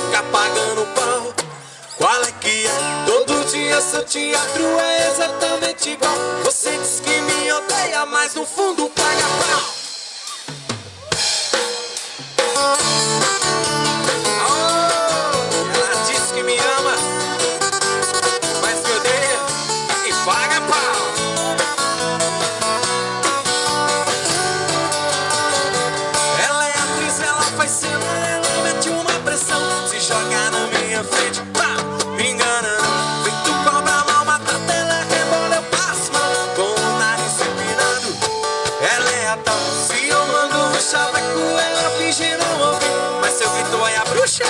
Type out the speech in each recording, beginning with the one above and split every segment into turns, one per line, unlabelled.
fica pagando pau. Qual é que é? Todo dia seu teatro é exatamente igual. Você diz que me odeia, mas no fundo paga pau. Oh, ela diz que me ama, mas me odeia e paga pau. Ela é atriz, ela faz cena, ela mete uma pressão, se joga na minha frente, pá, me engana não. Feito cobra mal matada, ela rebola, eu passo mal, com o nariz empinado. Ela é a tal, se eu mando um chaveco, ela finge não ouvir, mas se eu grito é a bruxa.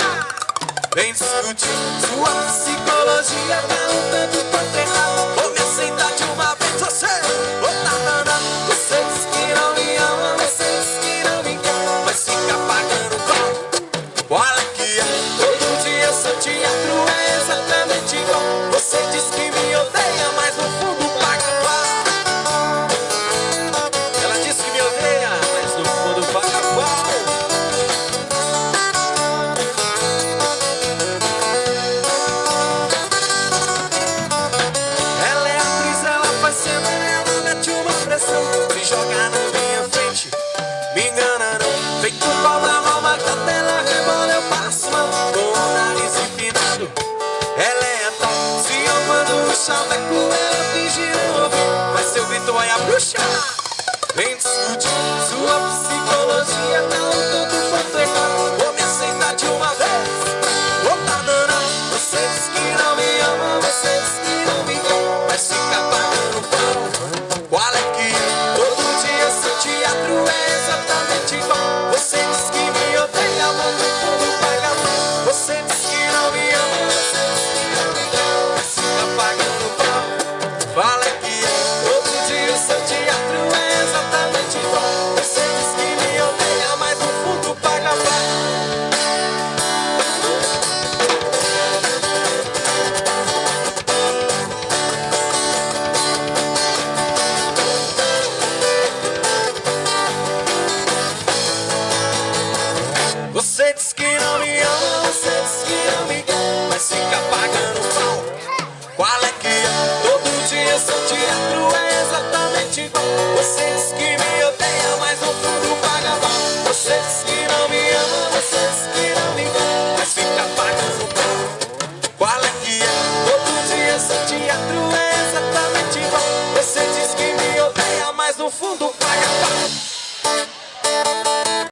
Vem discutir, sua psicologia tá um tanto quanto errada. Vou me aceitar de uma vez, você, ô tá danado. Você diz que não me ama, você diz que não me quer, mas fica pagando pau. Qual é que é? Todo dia seu teatro é exatamente igual. Você diz que me odeia, mas no fundo paga pau. Ela diz que me odeia, mas no fundo paga pau. Ela é atriz, ela faz cena, ela mete uma pressão, se joga na minha frente, me engana não. Feito cobra mal matada, ela rebola, eu passo mal, com o nariz empinado. Ela é a tal, se eu mando um chaveco, ela finge não ouvir, mas se eu grito é a bruxa. Vem discutir,